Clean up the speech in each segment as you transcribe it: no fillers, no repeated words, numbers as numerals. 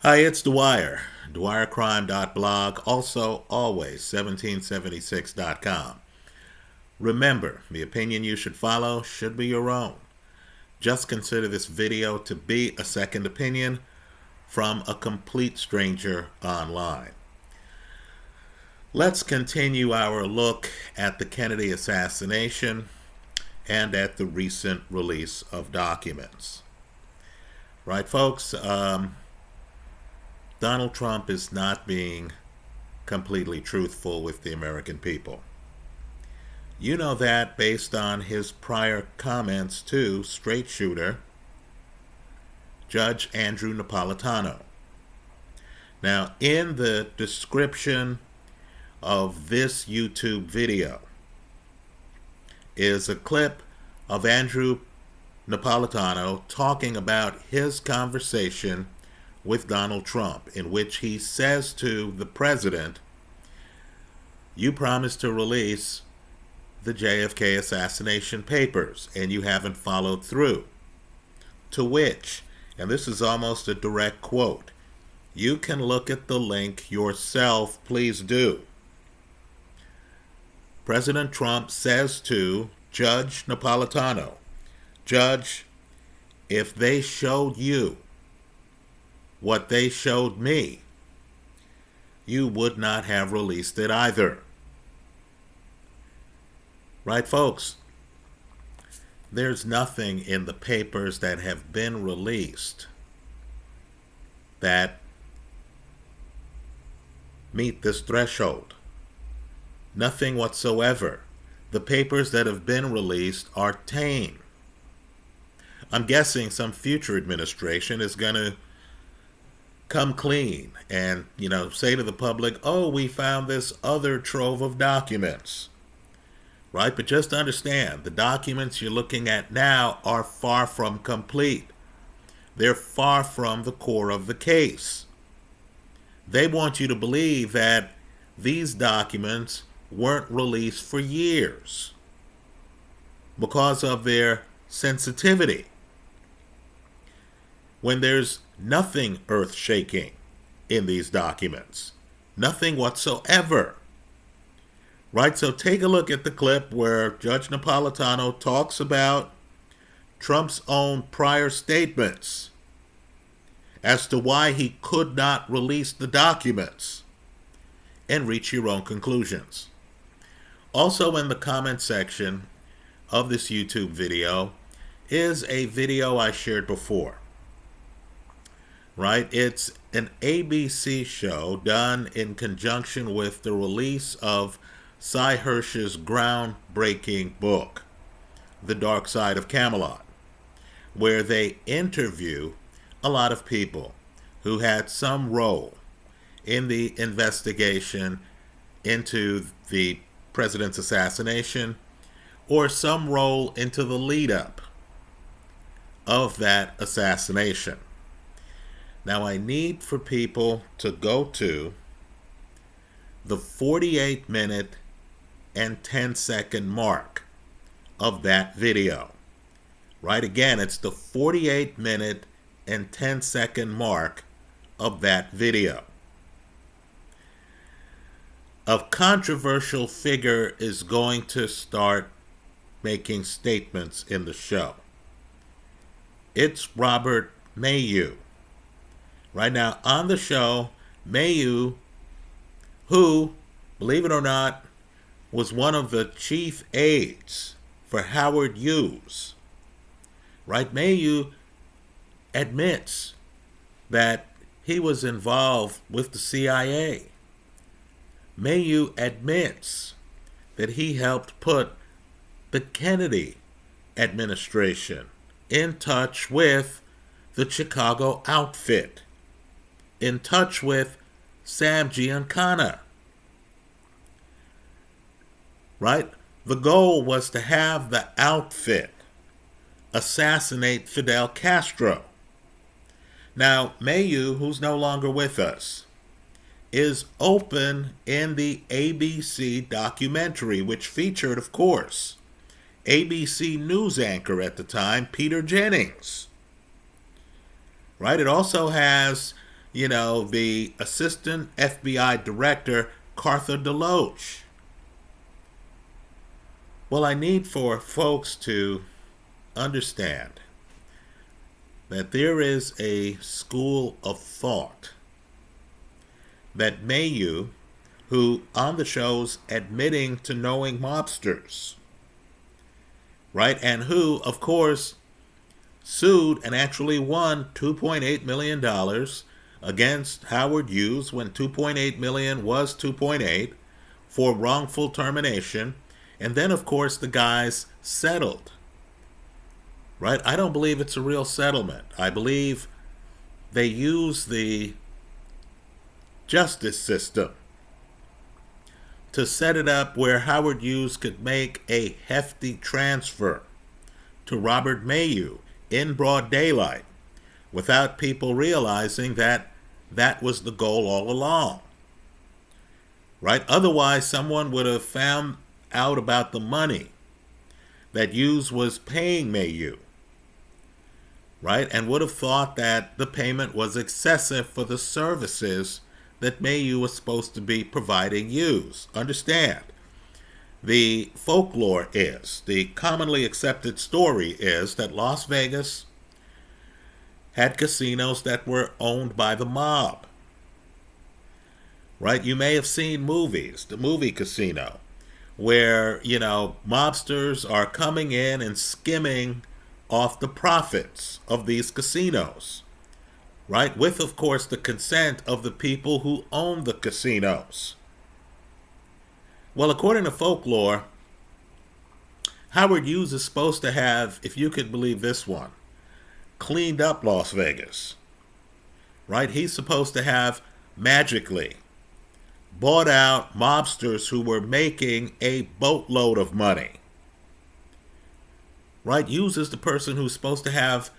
Hi, it's Dwyer, dwyercrime.blog, also always 1776.com. Remember, the opinion you should follow should be your own. Just consider this video to be a second opinion from a complete stranger online. Let's continue our look at the Kennedy assassination and at the recent release of documents. Right, folks? Donald Trump is not being completely truthful with the American people. You know that based on his prior comments to straight shooter Judge Andrew Napolitano. Now, in the description of this YouTube video is a clip of Andrew Napolitano talking about his conversation with Donald Trump, in which he says to the president, "You promised to release the JFK assassination papers, and you haven't followed through." To which, and this is almost a direct quote, you can look at the link yourself, please do. President Trump says to Judge Napolitano, "Judge, if they showed you what they showed me, you would not have released it either." Right, folks? There's nothing in the papers that have been released that meet this threshold. Nothing whatsoever. The papers that have been released are tame. I'm guessing some future administration is going to come clean and, say to the public, "Oh, we found this other trove of documents." Right? But just understand, the documents you're looking at now are far from complete. They're far from the core of the case. They want you to believe that these documents weren't released for years because of their sensitivity, when there's nothing earth-shaking in these documents. Nothing whatsoever. Right? So take a look at the clip where Judge Napolitano talks about Trump's own prior statements as to why he could not release the documents, and reach your own conclusions. Also in the comment section of this YouTube video is a video I shared before. Right? It's an ABC show done in conjunction with the release of Cy Hersh's groundbreaking book, The Dark Side of Camelot, where they interview a lot of people who had some role in the investigation into the president's assassination, or some role into the lead-up of that assassination. Now, I need for people to go to the 48-minute and 10-second mark of that video. Right? Again, it's the 48-minute and 10-second mark of that video. A controversial figure is going to start making statements in the show. It's Robert Maheu. Right now on the show, Maheu, who, believe it or not, was one of the chief aides for Howard Hughes. Right? Maheu admits that he was involved with the CIA. Maheu admits that he helped put the Kennedy administration in touch with the Chicago outfit, in touch with Sam Giancana. Right? The goal was to have the outfit assassinate Fidel Castro. Now, Maheu, who's no longer with us, is open in the ABC documentary, which featured, of course, ABC News anchor at the time, Peter Jennings. Right? It also has the assistant FBI director, Cartha DeLoach. Well, I need for folks to understand that there is a school of thought that Maheu, who on the show's admitting to knowing mobsters, right, and who, of course, sued and actually won $2.8 million against Howard Hughes when $2.8 million was $2.8 for wrongful termination. And then, of course, the guys settled. Right? I don't believe it's a real settlement. I believe they use the justice system to set it up where Howard Hughes could make a hefty transfer to Robert Maheu in broad daylight without people realizing that that was the goal all along. Right? Otherwise, someone would have found out about the money that Hughes was paying Maheu, right? And would have thought that the payment was excessive for the services that Maheu was supposed to be providing Hughes. Understand, the folklore is, the commonly accepted story is that Las Vegas had casinos that were owned by the mob. Right? You may have seen movies, the movie Casino, where, mobsters are coming in and skimming off the profits of these casinos, right? With, of course, the consent of the people who own the casinos. Well, according to folklore, Howard Hughes is supposed to have, if you could believe this one, cleaned up Las Vegas, right? He's supposed to have magically bought out mobsters who were making a boatload of money. Right? Hughes is the person who's supposed to have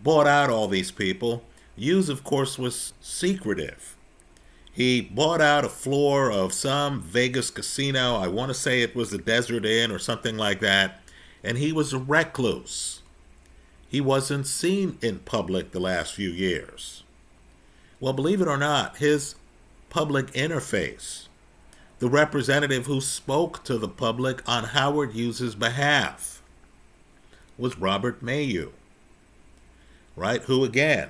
bought out all these people. Hughes, of course, was secretive. He bought out a floor of some Vegas casino. I want to say it was the Desert Inn or something like that. And he was a recluse. He wasn't seen in public the last few years. Well, believe it or not, his public interface, the representative who spoke to the public on Howard Hughes' behalf, was Robert Maheu, right? Who, again,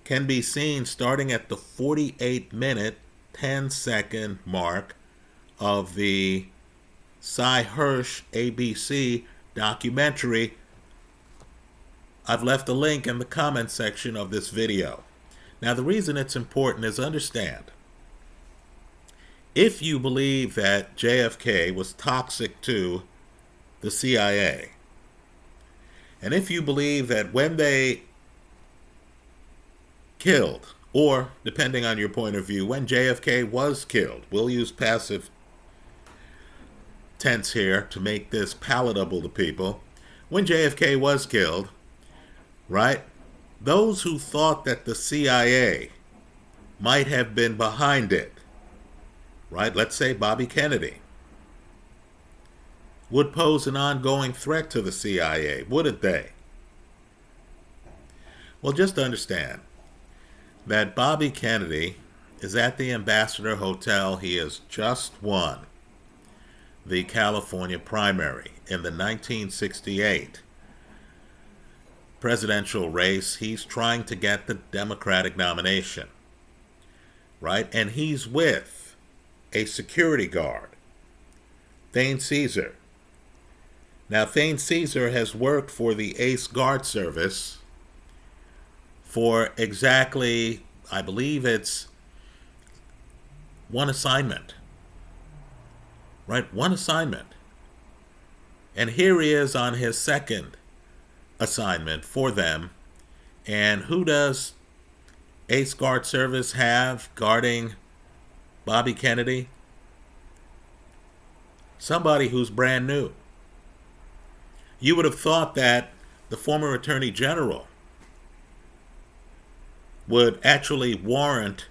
can be seen starting at the 48-minute, 10-second mark of the Cy Hirsch ABC documentary. I've left a link in the comment section of this video. Now, the reason it's important is understand, if you believe that JFK was toxic to the CIA, and if you believe that when they killed, or depending on your point of view, when JFK was killed, we'll use passive tense here to make this palatable to people, when JFK was killed, right? Those who thought that the CIA might have been behind it, right? Let's say Bobby Kennedy, would pose an ongoing threat to the CIA, wouldn't they? Well, just understand that Bobby Kennedy is at the Ambassador Hotel. He has just won the California primary in the 1968 presidential race. He's trying to get the Democratic nomination, right? And he's with a security guard, Thane Caesar. Now, Thane Caesar has worked for the Ace Guard Service for exactly, I believe it's one assignment, right? One assignment. And here he is on his second assignment for them. And who does Ace Guard Service have guarding Bobby Kennedy? Somebody who's brand new. You would have thought that the former Attorney General would actually warrant,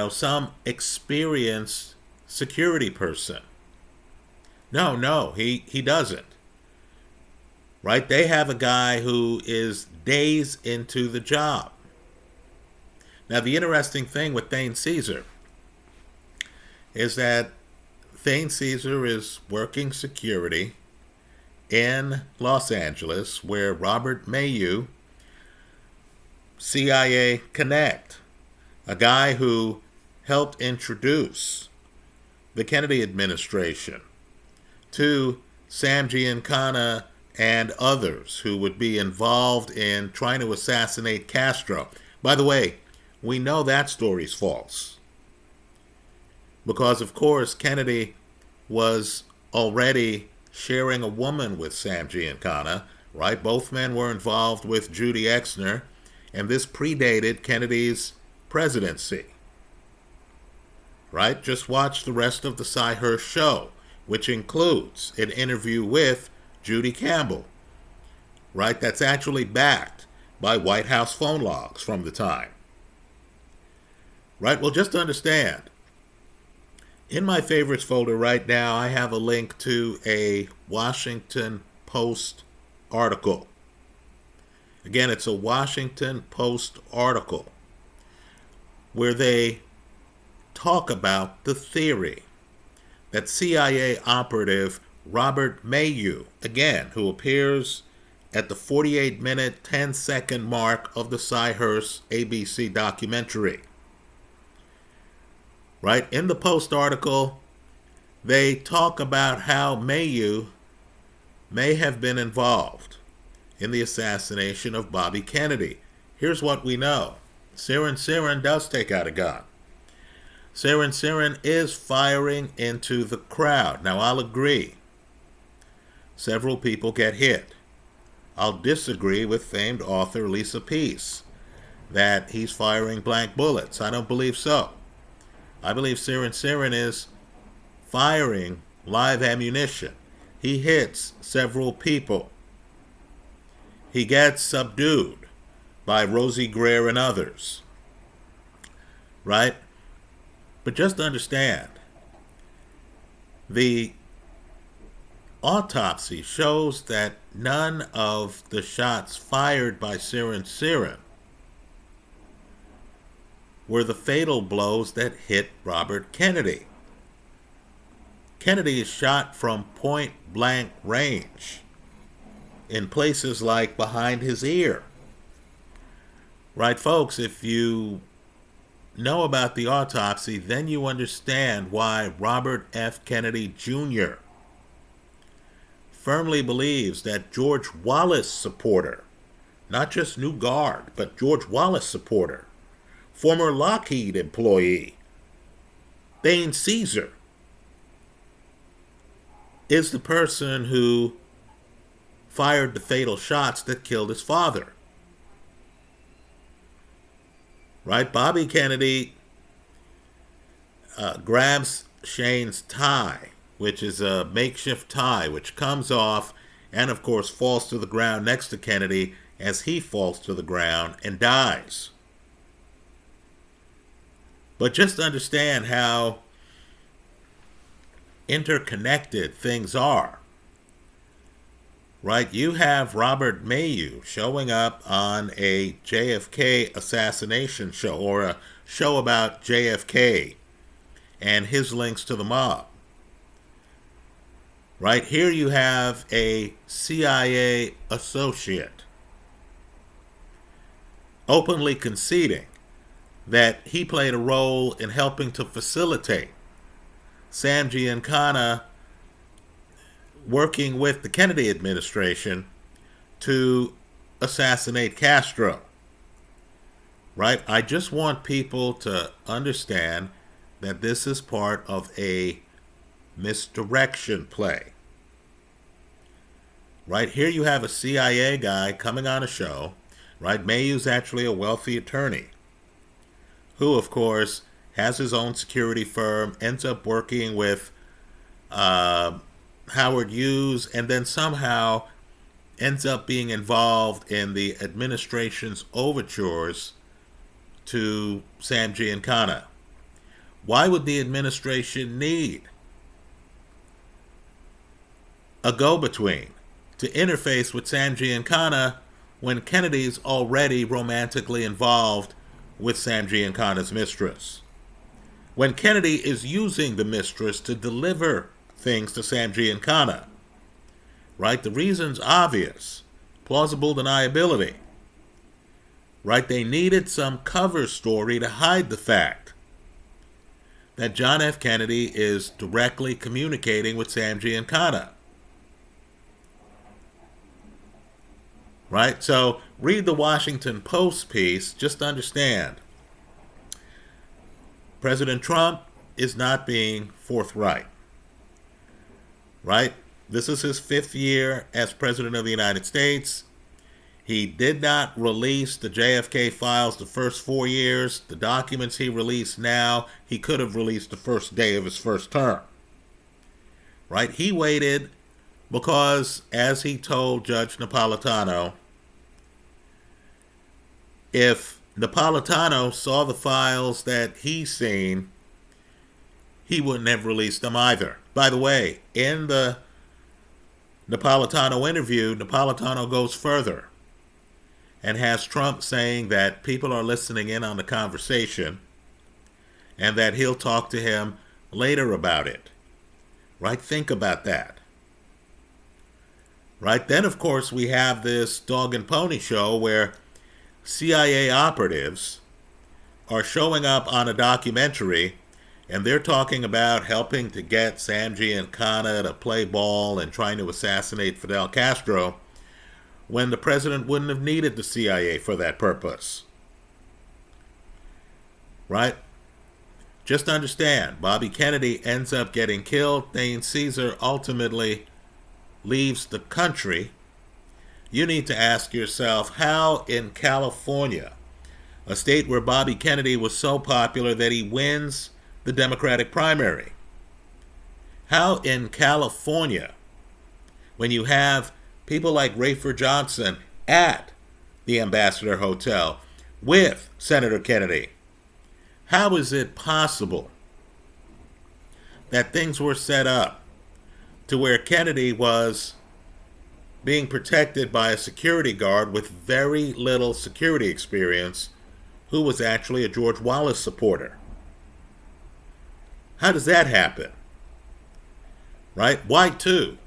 some experienced security person. No, he doesn't. Right? They have a guy who is days into the job. Now, the interesting thing with Thane Caesar is that Thane Caesar is working security in Los Angeles, where Robert Maheu, CIA Connect, a guy who helped introduce the Kennedy administration to Sam Giancana and others who would be involved in trying to assassinate Castro. By the way, we know that story's false, because of course Kennedy was already sharing a woman with Sam Giancana, right? Both men were involved with Judy Exner, and this predated Kennedy's presidency, right? Just watch the rest of the Cy Hirsch show, which includes an interview with Judy Campbell, right? That's actually backed by White House phone logs from the time, right? Well, just understand, in my favorites folder right now, I have a link to a Washington Post article. Again, it's a Washington Post article where they talk about the theory that CIA operative Robert Maheu, again, who appears at the 48-minute, 10-second mark of the Cy Hirsch ABC documentary, right? In the Post article, they talk about how Maheu may have been involved in the assassination of Bobby Kennedy. Here's what we know. Sirin does take out a gun. Sirin is firing into the crowd. Now, I'll agree, several people get hit. I'll disagree with famed author Lisa Peace that he's firing blank bullets. I don't believe so. I believe Sirin is firing live ammunition. He hits several people. He gets subdued by Rosie Greer and others, right? But just understand, the autopsy shows that none of the shots fired by Sirin were the fatal blows that hit Robert Kennedy. Kennedy is shot from point-blank range in places like behind his ear. Right, folks? If you know about the autopsy, then you understand why Robert F. Kennedy Jr. firmly believes that George Wallace supporter, not just New Guard, but George Wallace supporter, former Lockheed employee, Thane Caesar, is the person who fired the fatal shots that killed his father. Right? Bobby Kennedy grabs Shane's tie, which is a makeshift tie, which comes off and, of course, falls to the ground next to Kennedy as he falls to the ground and dies. But just understand how interconnected things are. Right? You have Robert Maheu showing up on a JFK assassination show, or a show about JFK and his links to the mob. Right? Here you have a CIA associate openly conceding that he played a role in helping to facilitate Sam Giancana working with the Kennedy administration to assassinate Castro. Right? I just want people to understand that this is part of a misdirection play. Right? Here you have a CIA guy coming on a show, right? Maheu's actually a wealthy attorney who, of course, has his own security firm, ends up working with Howard Hughes, and then somehow ends up being involved in the administration's overtures to Sam Giancana. Why would the administration need a go-between to interface with Sam Giancana when Kennedy's already romantically involved with Sam Giancana's mistress. When Kennedy is using the mistress to deliver things to Sam Giancana, right? The reason's obvious. Plausible deniability. Right? They needed some cover story to hide the fact that John F. Kennedy is directly communicating with Sam Giancana. Right? So read the Washington Post piece. Just understand, President Trump is not being forthright. Right? This is his 5th year as President of the United States. He did not release the JFK files the first 4 years. The documents he released now, he could have released the first day of his first term. Right? He waited because, as he told Judge Napolitano, if Napolitano saw the files that he's seen, he wouldn't have released them either. By the way, in the Napolitano interview, Napolitano goes further and has Trump saying that people are listening in on the conversation and that he'll talk to him later about it. Right? Think about that. Right? Then, of course, we have this dog and pony show where CIA operatives are showing up on a documentary and they're talking about helping to get Sam Giancana to play ball and trying to assassinate Fidel Castro, when the president wouldn't have needed the CIA for that purpose. Right? Just understand, Bobby Kennedy ends up getting killed. Thane Caesar ultimately leaves the country. You need to ask yourself, how in California, a state where Bobby Kennedy was so popular that he wins the Democratic primary, how in California, when you have people like Rayford Johnson at the Ambassador Hotel with Senator Kennedy, how is it possible that things were set up to where Kennedy was being protected by a security guard with very little security experience, who was actually a George Wallace supporter? How does that happen? Right? Why, too,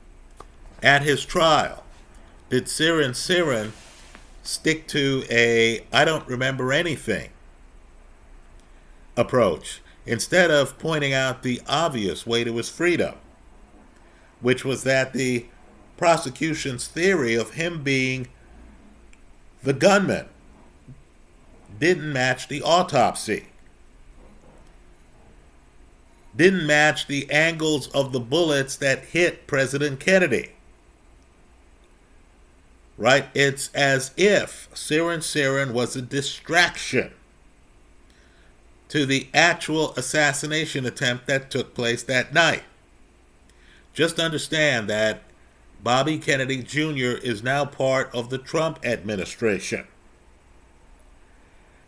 at his trial, did Cirin stick to a I don't remember anything approach instead of pointing out the obvious way to his freedom, which was that the prosecution's theory of him being the gunman didn't match the autopsy, didn't match the angles of the bullets that hit President Kennedy. Right? It's as if Cirin was a distraction to the actual assassination attempt that took place that night. Just understand that Bobby Kennedy Jr. is now part of the Trump administration.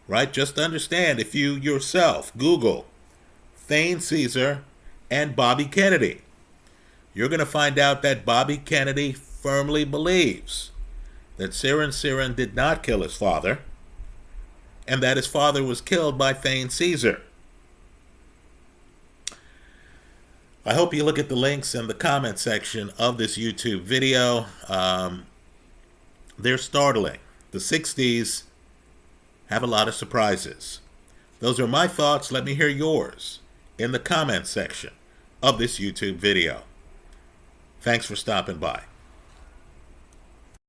Right? Just understand, if you yourself Google Thane Caesar and Bobby Kennedy, you're going to find out that Bobby Kennedy firmly believes that Cirin did not kill his father, and that his father was killed by Thane Caesar. I hope you look at the links in the comment section of this YouTube video. They're startling. The 60s have a lot of surprises. Those are my thoughts. Let me hear yours in the comment section of this YouTube video. Thanks for stopping by.